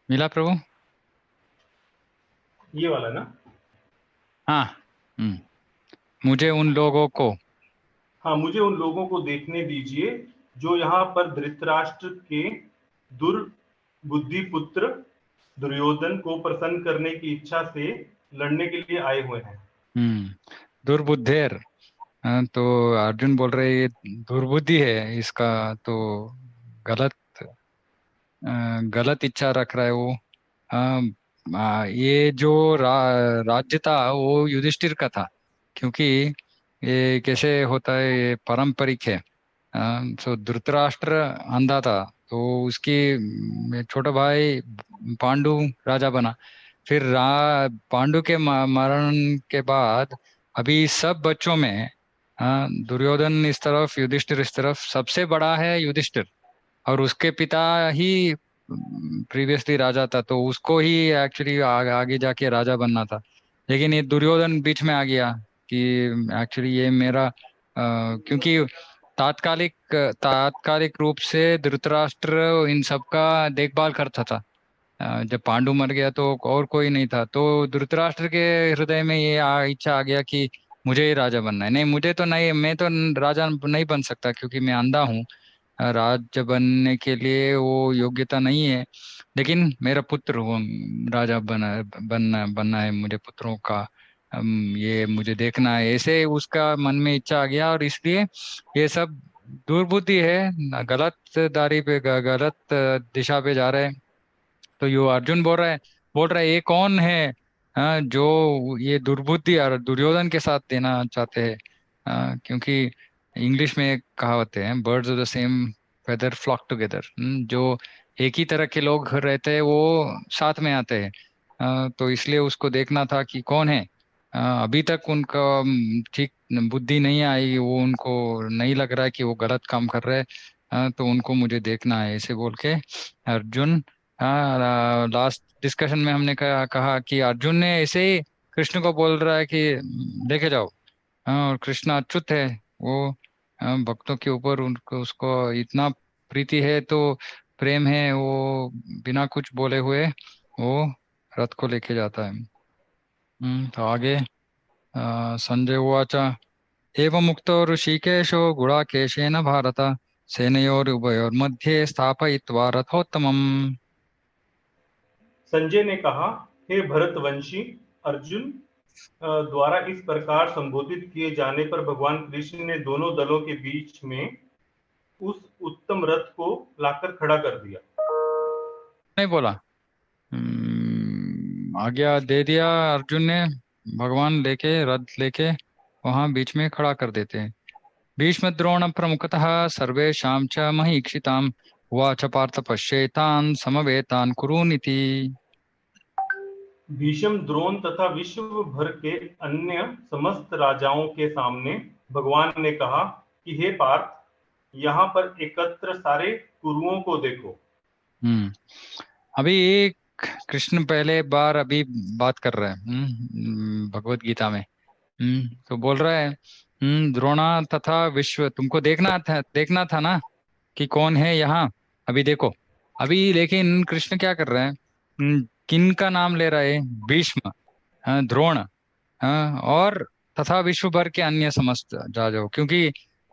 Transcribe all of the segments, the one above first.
मिला प्रभु? ये वाला ना? हाँ। मुझे उन लोगों को। हाँ, मुझे उन लोगों को देखने दीजिए जो यहाँ पर धृतराष्ट्र के दुर्बुद्धि पुत्र दुर्योधन को प्रसन्न करने की इच्छा से लड़ने के लिए आए हुए हैं। दुर्बुद्धेर। तो अर्जुन बोल रहे ये दुर्बुद्धि है इसका। तो गलत गलत इच्छा रख रहा है वो। ये जो राज्य था वो युधिष्ठिर का था, क्योंकि ये कैसे होता है, ये पारंपरिक है। सो धृतराष्ट्र अंधा था, तो उसकी छोटा भाई पांडु राजा बना। फिर पांडु के मरण के बाद अभी सब बच्चों में दुर्योधन इस तरफ युधिष्ठिर इस तरफ, सबसे बड़ा है युधिष्ठिर। और उसके पिता ही प्रीवियसली राजा था, तो उसको ही एक्चुअली आगे जाके राजा बनना था। लेकिन ये दुर्योधन बीच में आ गया कि एक्चुअली ये मेरा क्योंकि तात्कालिक तात्कालिक रूप से धृतराष्ट्र इन सब का देखभाल करता था। जब पांडु मर गया तो और कोई नहीं था, तो धृतराष्ट्र के हृदय में ये इच्छा आ गया कि मुझे ही राजा बनना है। नहीं, मुझे तो नहीं, मैं तो राजा नहीं बन सकता क्योंकि मैं अंधा हूँ। राज्य बनने के लिए वो योग्यता नहीं है। लेकिन मेरा पुत्र वो राजा बनना बनना है मुझे, पुत्रों का ये मुझे देखना है, ऐसे उसका मन में इच्छा आ गया। और इसलिए ये सब दुर्बुद्धि है, गलत दारी पे गलत दिशा पे जा रहे हैं। तो यो अर्जुन बोल रहा है ये कौन है जो ये दुर्बुद्धि और दुर्योधन के साथ देना चाहते हैं। क्योंकि इंग्लिश में एक कहावत है, birds of the same feather flock together. जो एक ही तरह के लोग रहते हैं वो साथ में आते हैं। तो इसलिए उसको देखना था कि कौन है। अभी तक उनका ठीक बुद्धि नहीं आई, वो उनको नहीं लग रहा है कि वो गलत काम कर रहे हैं। तो उनको मुझे देखना है, ऐसे बोल के अर्जुन। हाँ, लास्ट डिस्कशन में हमने कहा कि अर्जुन ने ऐसे ही कृष्ण को बोल रहा है कि लेके जाओ। हाँ, और कृष्ण अच्युत है वो। भक्तों के ऊपर उनको उसको इतना प्रीति है, तो प्रेम है वो, बिना कुछ बोले हुए वो रथ को लेके जाता है। तो आगे संजय उवाच एवं मुक्तो ऋषिकेशो गुडाकेशेन भारत सेनयोरुभयोर्मध्ये स्थापयित्वा रथोत्तमम्। संजय ने कहा, हे भरतवंशी अर्जुन, द्वारा इस प्रकार संबोधित किए जाने पर भगवान कृष्ण ने दोनों दलों के बीच में उस उत्तम रथ को लाकर खड़ा कर दिया। नहीं बोला। आज्ञा दे दिया अर्जुन ने। भगवान लेके रथ लेके वहां बीच में खड़ा कर देते हैं। भीष्म द्रोण प्रमुखतः सर्वेषां च महीक्षिताम् उवाच पार्थ पश्येतान् समवेतान् कुरूनिति। भीष्म द्रोण तथा विश्व भर के अन्य समस्त राजाओं के सामने भगवान ने कहा कि हे पार्थ, यहाँ पर एकत्र सारे कुरुओं को देखो। हम्म अभी कृष्ण पहले बार अभी बात कर रहे हैं भगवत गीता में। तो बोल रहा है द्रोणा तथा विश्व, तुमको देखना था ना कि कौन है यहाँ। अभी देखो। अभी लेकिन कृष्ण क्या कर रहे हैं, किन का नाम ले रहे हैं? भीष्म, द्रोण, और तथा विश्व भर के अन्य समस्त राजाओं, क्योंकि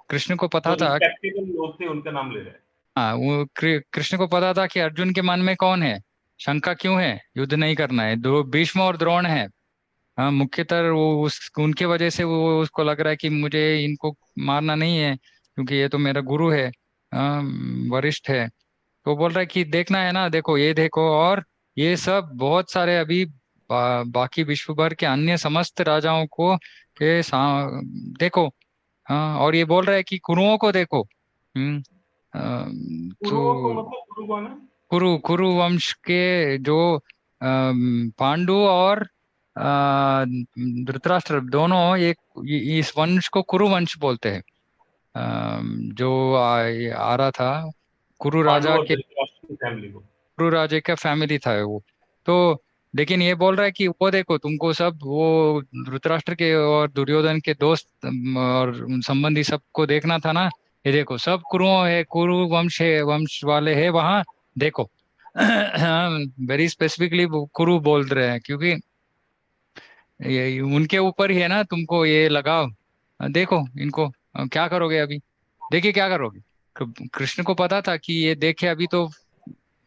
कृष्ण को पता जो था। रिस्पेक्टेबल लोग थे उनका नाम ले रहे हैं। हाँ, वो कृष्ण को पता था कि अर्जुन के मन में कौन है, शंका क्यों है, युद्ध नहीं करना है। दो भीष्म और द्रोण है। हाँ, मुख्यतर वो उनके वजह से वो उसको लग रहा है कि मुझे इनको मारना नहीं है, क्योंकि ये तो मेरा गुरु है, वरिष्ठ है। तो बोल रहा है कि देखना है ना, देखो ये देखो, और ये सब बहुत सारे अभी बाकी विश्व भर के अन्य समस्त राजाओं को के देखो। हाँ, और ये बोल रहा है कि कुरुओं को देखो। हम्म कुरुओं को तो मतलब कुरु कौन है? कुरु कुरु वंश के जो पांडु और धृतराष्ट्र दोनों एक इस वंश को कुरु वंश बोलते हैं। जो आ रहा था कुरु पांडव राजा और के, धृतराष्ट्र की फैमिली को। क्रू राजे का फैमिली था वो। तो लेकिन ये बोल रहा है कि वो देखो, तुमको सब वो धृतराष्ट्र के और दुर्योधन के दोस्त और संबंधी सबको देखना था ना। ये देखो सब कुरुओं है, कुरु वंश है, वंश वाले है वहां, देखो। वेरी स्पेसिफिकली कुरु बोल रहे हैं, क्योंकि ये उनके ऊपर ही है ना, तुमको ये लगाओ, देखो इनको, क्या करोगे अभी, देखिए क्या करोगे। कृष्ण को पता था कि ये देखे अभी तो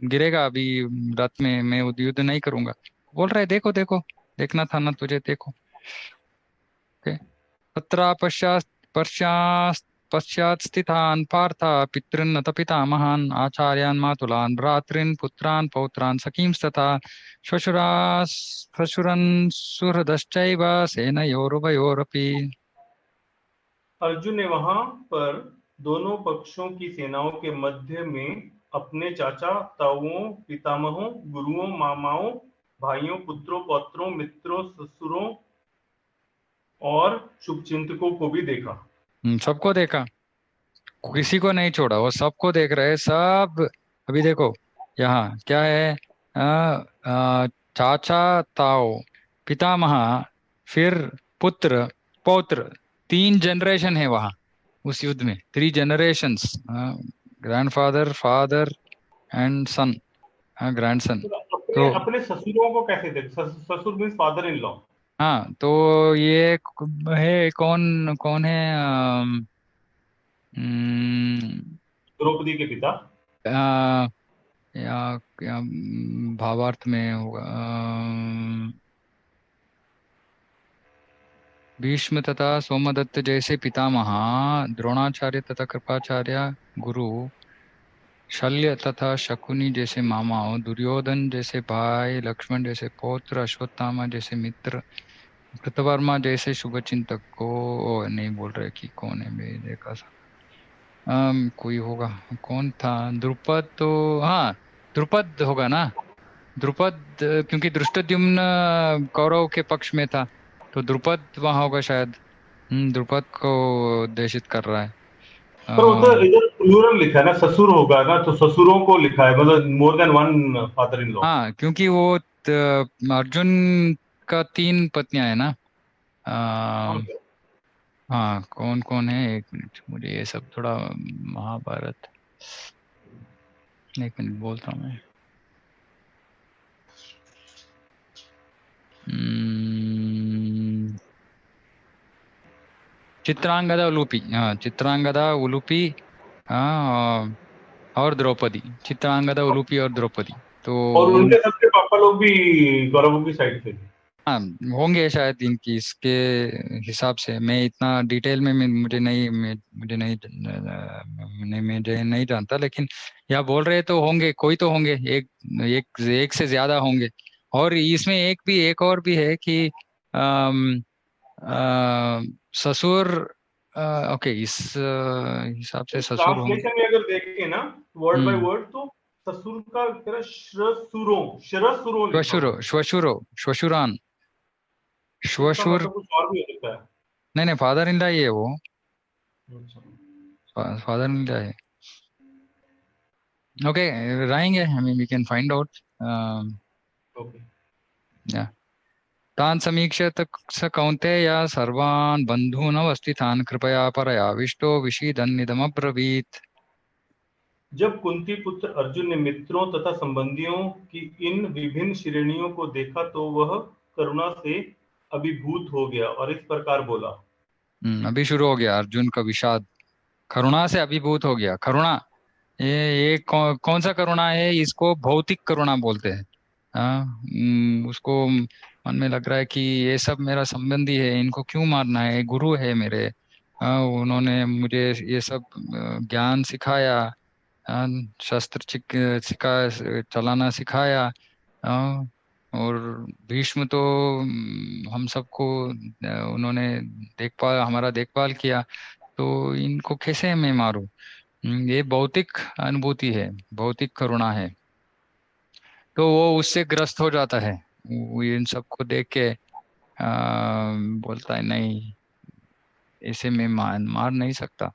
गिरेगा, अभी रात में मैं युद्ध नहीं करूंगा। बोल रहे देखो देखो, देखना था ना तुझे, देखो। ओके। तत्र पश्चात् पश्चात् स्थितान् पार्थ पितॄन् अथ पितामहान् आचार्यान् मातुलान् भ्रातॄन् पुत्रान् पौत्रान् सखींस्तथा श्वशुरान् सुहृदश्चैव सेनयोरुभयोरपि। अर्जुन ने वहां पर दोनों पक्षों की सेनाओं के मध्य में अपने चाचा ताऊओं, पितामहों, गुरुओं, मामाओं, भाइयों, पुत्रों, पौत्रों, मित्रों, ससुरों और शुभचिंतकों को भी देखा। सबको देखा, किसी को नहीं छोड़ा, वो सबको देख रहे सब। अभी देखो यहाँ क्या है, चाचा ताऊ, पितामह, फिर पुत्र पौत्र, 3 जनरेशन है वहां उस युद्ध में, 3 generations, grandfather, father and son, grandson. तो अपने तो अपने ससुरों को कैसे देख, ससुर मीन्स फादर इन लॉ। हाँ, तो ये है, कौन कौन है, अम, द्रौपदी के पिता। अ, या भावार्थ में होगा, भीष्म तथा सोमदत्त जैसे पितामह, द्रोणाचार्य तथा कृपाचार्य गुरु, शल्य तथा शकुनी जैसे मामाओं, दुर्योधन जैसे भाई, लक्ष्मण जैसे पौत्र, अश्वत्थामा जैसे मित्र, कृतवर्मा जैसे शुभचिंतक को, नहीं बोल रहे कि कौन है, मैं देखा था। कोई होगा, कौन था, द्रुपद तो, हाँ द्रुपद होगा ना, द्रुपद, क्योंकि धृष्टद्युम्न कौरव के पक्ष में था, तो द्रुपद वहां होगा शायद। द्रुपद को उद्देशित कर रहा है। पर उधर अ, इधर प्लूरल लिखा है ना, ससुर होगा ना, तो ससुरों को लिखा है, मतलब more than one father in law. हाँ, क्योंकि वो अर्जुन का 3 पत्नियां है ना। अ, हाँ, कौन कौन है, 1 मिनट, मुझे ये सब थोड़ा महाभारत, 1 मिनट बोलता हूँ मैं। हम्म, चित्रांगदा उलूपी, हाँ चित्रांगदा उलूपी, हाँ, और द्रौपदी, चित्रांगदा उलूपी और द्रौपदी, तो और उन, उनके सबके पापा लोग भी गौरवों की साइड से थे। हाँ होंगे शायद इनकी, इसके हिसाब से मैं इतना डिटेल में मुझे नहीं जानता, लेकिन यहाँ बोल रहे तो होंगे, कोई तो होंगे, एक एक से ज्यादा होंगे। और इसमें एक और भी है कि अम, अ, ससुर, ओके, इस हिसाब से ससुर होंगे। ट्रांसलेशन में अगर देखें ना वर्ड बाय हम्म, वर्ड, तो ससुर का तेरा श्वसुरों, श्वसुरों लिखा श्वशुरो हुआ है। श्वशुरो श्वशुरान, इसका श्वशुर, मतलब कुछ और भी हो सकता है। नहीं नहीं, फादर इन लॉ ही है वो, अच्छा। फादर इन लॉ है। ओके, रहेंगे, I mean we can find out. Okay. तान् समीक्ष्य स कौन्तेय सर्वान् बन्धूनवस्थितान् कृपया परयाविष्टो विषीदन्निदमब्रवीत्। जब कुंती पुत्र अर्जुन ने मित्रों तथा संबंधियों की इन विभिन्न श्रेणियों को देखा, तो वह करुणा से अभिभूत हो गया और इस प्रकार बोला। अभी शुरू हो गया अर्जुन का विषाद, करुणा से अभिभूत हो गया। करुणा, ये कौन सा करुणा है, इसको भौतिक करुणा बोलते हैं। हाँ, उसको मन में लग रहा है कि ये सब मेरा संबंधी है, इनको क्यों मारना है, गुरु है मेरे, उन्होंने मुझे ये सब ज्ञान सिखाया, हाँ, शस्त्र सिखा चलाना सिखाया। हाँ, और भीष्म तो हम सबको उन्होंने देखभाल, हमारा देखभाल किया, तो इनको कैसे मैं मारूं। ये भौतिक अनुभूति है, भौतिक करुणा है, तो वो उससे ग्रस्त हो जाता है। वो इन सबको देख के बोलता है नहीं, ऐसे मैं मार नहीं सकता।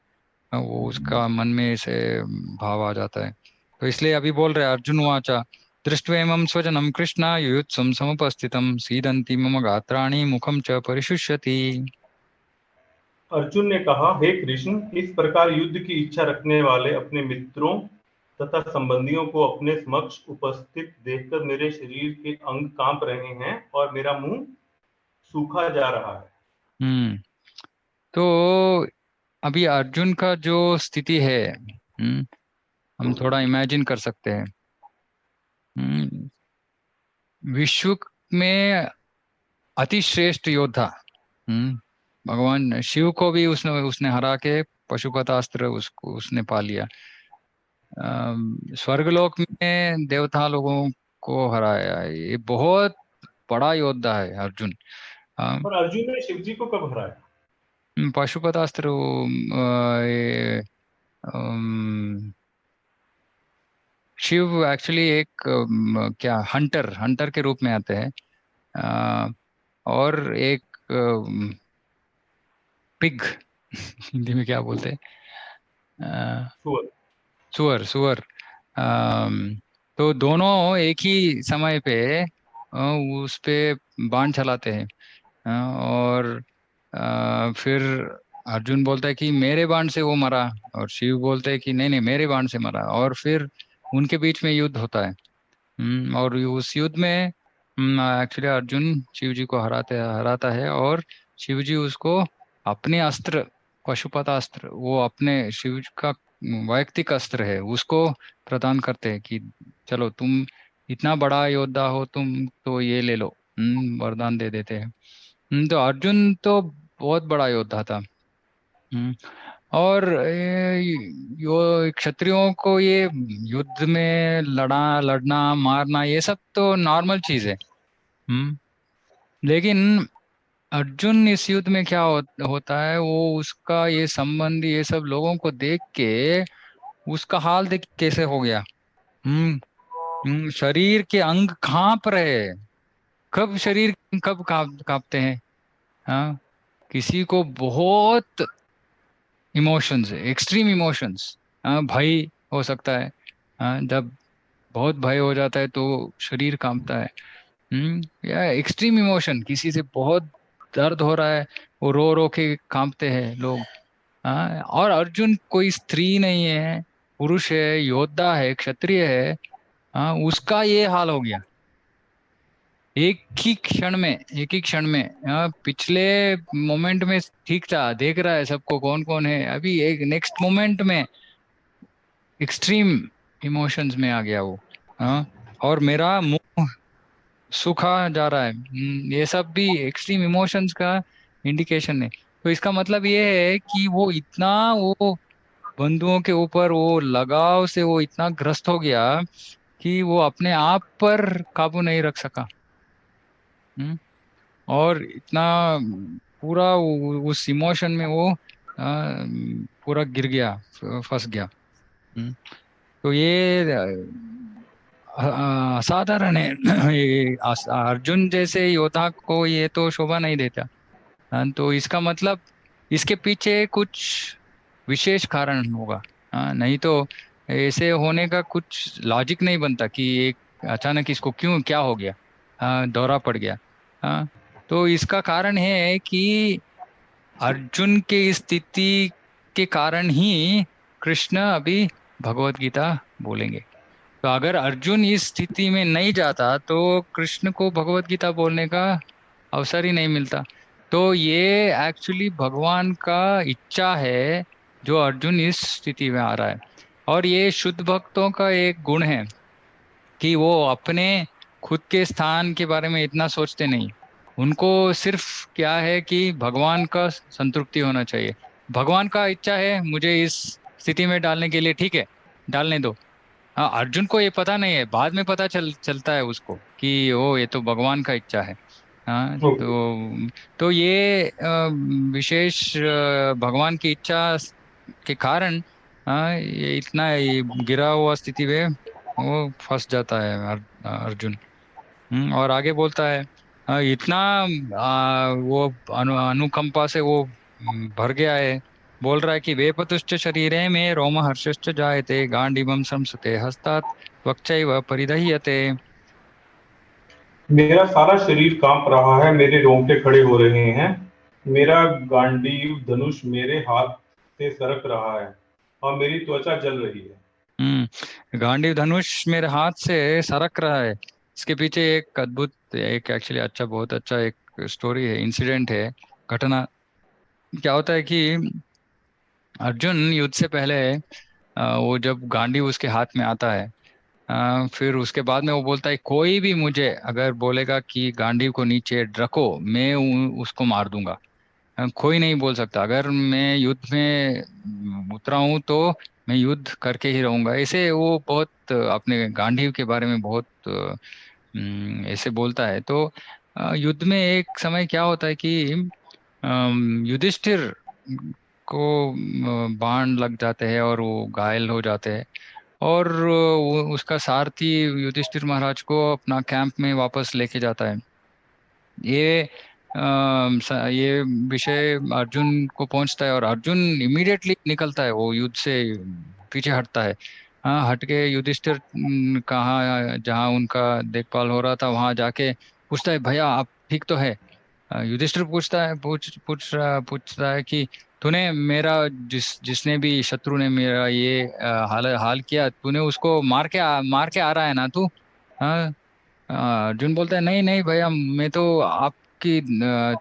वो उसका मन में ऐसे भाव आ जाता है। तो इसलिए अभी बोल रहे हैं, अर्जुन वाचा दृष्ट्वेमं स्वजनं कृष्ण युयुत्सुं समुपस्थितं सीदन्ति मम गात्राणि मुखं च परिशुष्यति। अर्जुन ने कहा, हे कृष्ण, इस प्रकार युद्ध की इच्छा रखने वाले अपने मित्रों तथा संबंधियों को अपने समक्ष उपस्थित देखकर मेरे शरीर के अंग कांप रहे हैं और मेरा मुंह सूखा जा रहा है। हम्म। तो अभी अर्जुन का जो स्थिति है, हम थोड़ा इमेजिन कर सकते हैं। हम्म, विश्व में अति श्रेष्ठ योद्धा, हम्म, भगवान शिव को भी उसने उसने हरा के पशुपतास्त्र उसको उसने पा लिया। स्वर्गलोक में देवता लोगों को हराया। ये बहुत बड़ा योद्धा है अर्जुन। और अर्जुन ने शिव जी को कब हराया? पशुपतास्त्र ये शिव एक्चुअली एक क्या हंटर हंटर के रूप में आते हैं। अ, और एक पिग हिंदी में क्या बोलते हैं, सुअर। सुअर सुअर। अम, तो दोनों एक ही समय पे उस पे बाण चलाते हैं। और फिर अर्जुन बोलता है कि मेरे बाण से वो मरा, और शिव बोलते हैं कि नहीं नहीं मेरे बाण से मरा, और फिर उनके बीच में युद्ध होता है। और उस युद्ध में एक्चुअली अर्जुन शिव जी को हराता है, और शिव जी उसको अपने अस्त्र पशुपतास्त्र, वो अपने शिव का वैयक्तिक अस्त्र है, उसको प्रदान करते हैं कि चलो तुम इतना बड़ा योद्धा हो तुम, तो ये ले लो। वरदान दे देते हैं। तो अर्जुन तो बहुत बड़ा योद्धा था। हम्म, और यो क्षत्रियों को ये युद्ध में लड़ना मारना ये सब तो नॉर्मल चीज है। हम्म। लेकिन अर्जुन इस युद्ध में क्या होता है, वो उसका ये संबंधी ये सब लोगों को देख के उसका हाल देख के कैसे हो गया। हम्म। शरीर के अंग कांप रहे हैं। कब शरीर कब कांपते हैं? हाँ, किसी को बहुत इमोशंस, एक्सट्रीम इमोशंस, भय हो सकता है। जब बहुत भय हो जाता है तो शरीर कांपता है। या एक्सट्रीम इमोशन, किसी से बहुत दर्द हो रहा है, वो रो रो के कांपते हैं लोग। और अर्जुन कोई स्त्री नहीं है, पुरुष है, योद्धा है, क्षत्रिय है। उसका ये हाल हो गया एक ही क्षण में। पिछले मोमेंट में ठीक था, देख रहा है सबको कौन कौन है, अभी एक नेक्स्ट मोमेंट में एक्सट्रीम इमोशंस में आ गया वो। हाँ, और मेरा मुंह सूखा जा रहा है। ये सब भी एक्सट्रीम इमोशंस का इंडिकेशन है। तो इसका मतलब ये है कि वो इतना वो बंधुओं के ऊपर वो लगाव से वो इतना ग्रस्त हो गया कि वो अपने आप पर काबू नहीं रख सका। हम्म, और इतना पूरा उस इमोशन में वो पूरा गिर गया, फंस गया। तो ये असाधारण है। ये अर्जुन जैसे योद्धा को ये तो शोभा नहीं देता। तो इसका मतलब इसके पीछे कुछ विशेष कारण होगा। नहीं तो ऐसे होने का कुछ लॉजिक नहीं बनता कि एक अचानक इसको क्यों क्या हो गया, दौरा पड़ गया। हाँ, तो इसका कारण है कि अर्जुन के स्थिति के कारण ही कृष्ण अभी भगवत गीता बोलेंगे। तो अगर अर्जुन इस स्थिति में नहीं जाता तो कृष्ण को भगवत गीता बोलने का अवसर ही नहीं मिलता। तो ये एक्चुअली भगवान का इच्छा है जो अर्जुन इस स्थिति में आ रहा है। और ये शुद्ध भक्तों का एक गुण है कि वो अपने खुद के स्थान के बारे में इतना सोचते नहीं। उनको सिर्फ क्या है कि भगवान का संतुष्टि होना चाहिए। भगवान का इच्छा है मुझे इस स्थिति में डालने के लिए, ठीक है, डालने दो। हाँ, अर्जुन को ये पता नहीं है, बाद में पता चलता है उसको कि ओ ये तो भगवान का इच्छा है। हाँ, ओके। तो ये विशेष भगवान की इच्छा के कारण ये इतना ये गिरा हुआ स्थिति में वो फंस जाता है अर्जुन। और आगे बोलता है इतना वो अनुकंपा से वो भर गया है। बोल रहा है कि वेपतुश्च शरीरे में रोमहर्षश्च जायते गांडीवं संसुते हस्तात् त्वक्चैव परिदह्यते। मेरा सारा शरीर कांप रहा है, मेरे रोंगटे खड़े हो रहे हैं, मेरा गांडीव धनुष मेरे हाथ से सरक रहा है और मेरी त्वचा जल रही है। गांडीव धनुष मेरे हाथ से सरक रहा है। इसके पीछे एक अद्भुत, एक एक्चुअली अच्छा, बहुत अच्छा एक स्टोरी है, इंसिडेंट है, घटना। क्या होता है कि अर्जुन युद्ध से पहले वो जब गांडीव उसके हाथ में आता है, फिर उसके बाद में वो बोलता है कोई भी मुझे अगर बोलेगा कि गांडीव को नीचे रखो, मैं उसको मार दूंगा। कोई नहीं बोल सकता, अगर मैं युद्ध में उतरा हूं तो मैं युद्ध करके ही रहूंगा। ऐसे वो बहुत अपने गांडीव के बारे में बहुत ऐसे बोलता है। तो युद्ध में एक समय क्या होता है कि युधिष्ठिर को बाण लग जाते हैं और वो घायल हो जाते हैं। और उसका सारथी युधिष्ठिर महाराज को अपना कैंप में वापस लेके जाता है। ये ये विषय अर्जुन को पहुंचता है और अर्जुन इमीडिएटली निकलता है, वो युद्ध से पीछे हटता है। हाँ, हट के युधिष्ठिर कहाँ जहाँ उनका देखभाल हो रहा था वहां जाके पूछता है, भैया आप ठीक तो है? युधिष्ठिर पूछता है, पूछता है कि तूने मेरा जिसने भी शत्रु ने मेरा ये हाल हाल किया, तूने उसको मार के आ रहा है ना तू? हाँ। अर्जुन बोलता है, नहीं नहीं भैया, मैं तो आपकी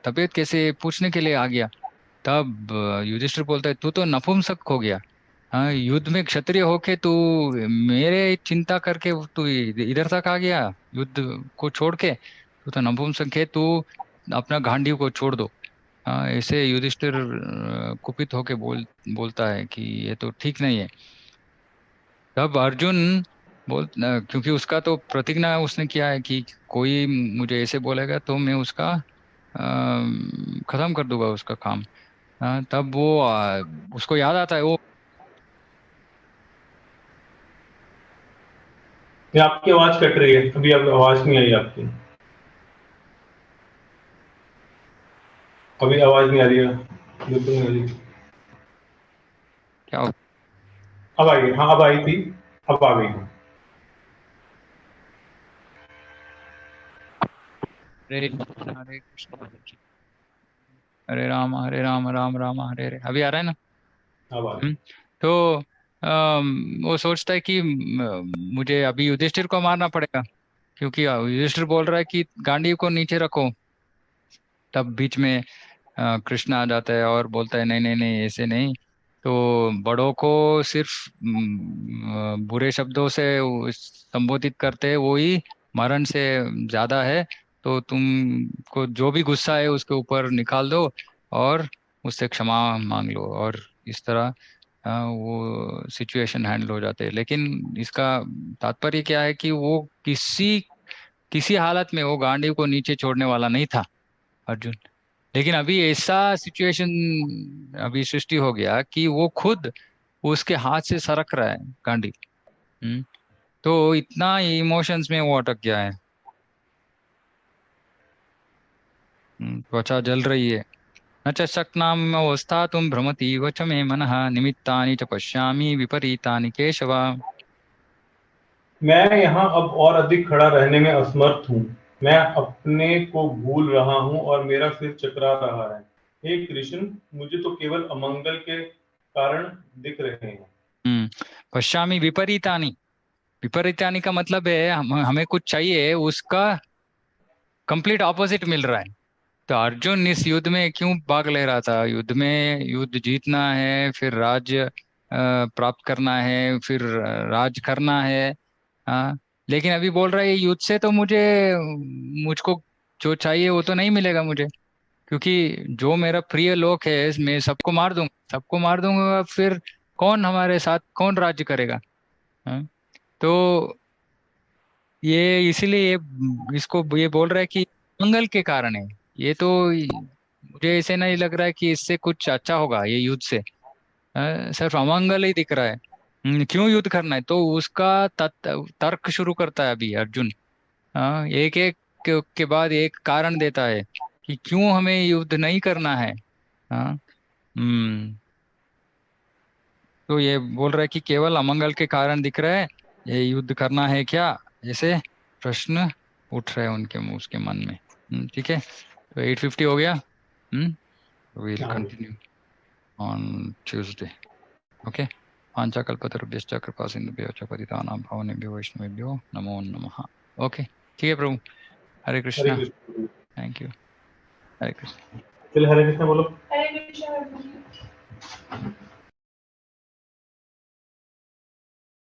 तबीयत कैसे पूछने के लिए आ गया। तब युधिष्ठिर बोलता है, तू तो नपुंसक हो गया। हाँ, युद्ध में क्षत्रिय होके तू मेरे चिंता करके तू इधर तक आ गया, युद्ध को छोड़ के। तू तो नपुंसक है, तू अपना गांडीव को छोड़ दो। हाँ, ऐसे युधिष्ठिर कुपित होके बोलता है कि ये तो ठीक नहीं है। तब अर्जुन क्योंकि उसका तो प्रतिज्ञा उसने किया है कि कोई मुझे ऐसे बोलेगा तो मैं उसका खत्म कर दूंगा उसका काम। तब वो उसको याद आता है वो। ये आपकी आवाज कट रही है, अभी अब आवाज नहीं आई आपकी। अभी आवाज नहीं आ रही है, बिल्कुल नहीं आ रही। क्या अब आई, हाँ अब आई थी, अब आ गई। हरे कृष्ण हरे राम राम राम हरे हरे, अभी आ रहा है ना? अब आ गई। हम्म। तो वो सोचता है कि मुझे अभी युधिष्ठिर को मारना पड़ेगा, क्योंकि युधिष्ठिर बोल रहा है कि गांडीव को नीचे रखो। तब बीच में कृष्ण आ जाता है और बोलता है, नहीं नहीं नहीं, ऐसे नहीं। तो बड़ों को सिर्फ बुरे शब्दों से संबोधित करते हैं, वो ही मरण से ज्यादा है। तो तुमको जो भी गुस्सा है उसके ऊपर निकाल दो और उससे क्षमा मांग लो, और इस तरह वो सिचुएशन हैंडल हो जाते हैं। लेकिन इसका तात्पर्य क्या है कि वो किसी किसी हालत में वो गांडीव को नीचे छोड़ने वाला नहीं था, अर्जुन। लेकिन अभी ऐसा सिचुएशन अभी सृष्टि हो गया कि वो खुद उसके हाथ से सरक रहा है गांडी। हम्म। तो इतना इमोशंस में वो अटक गया है। त्वचा जल रही है। न च शक्नाम अवस्था तुम भ्रमति वच मे मनः निमित्तानि च पश्यामि विपरीतानि केशव। मैं यहाँ अब और अधिक खड़ा रहने में असमर्थ हूँ। मैं अपने को भूल रहा हूँ और मेरा सिर चकरा रहा है। हे कृष्ण, मुझे तो केवल अमंगल के कारण दिख रहे हैं। हम्म। पश्यामि विपरीतानि। विपरीतानि का मतलब है हमें कुछ चाहिए, उसका कंप्लीट ऑपोजिट मिल रहा है। तो अर्जुन इस युद्ध में क्यों भाग ले रहा था? युद्ध में युद्ध जीतना है, फिर राज्य प्राप्त करना है, फिर राज करना है। हाँ। लेकिन अभी बोल रहा है युद्ध से तो मुझको जो चाहिए वो तो नहीं मिलेगा मुझे, क्योंकि जो मेरा प्रिय लोक है मैं सबको मार दूंगा, सबको मार दूंगा, फिर कौन हमारे साथ कौन राज्य करेगा? हाँ। तो ये इसीलिए इसको ये बोल रहा है कि मंगल के कारण है। ये तो मुझे ऐसे नहीं लग रहा है कि इससे कुछ अच्छा होगा ये युद्ध से। सिर्फ अमंगल ही दिख रहा है। क्यों युद्ध करना है? तो उसका तर्क शुरू करता है अभी अर्जुन। एक एक के बाद एक कारण देता है कि क्यों हमें युद्ध नहीं करना है। हाँ। हम्म। तो ये बोल रहा है कि केवल अमंगल के कारण दिख रहा है, ये युद्ध करना है क्या? ऐसे प्रश्न उठ रहे हैं उनके मुंह, उसके मन में। ठीक है। तो 8:50 हो गया। विल हाँ जी। Continue on Tuesday. ओके। वाञ्छाकल्पतरुभ्यश्च कृपा सिन्धुभ्यो च पतितानां पावनेभ्यो वैष्णवेभ्यो नमो नमः। ओके, ठीक है प्रभु। हरे हरे कृष्णा। कृष्ण। Thank you. हरे कृष्ण। चलिए हरे कृष्ण बोलो। हरे कृष्ण।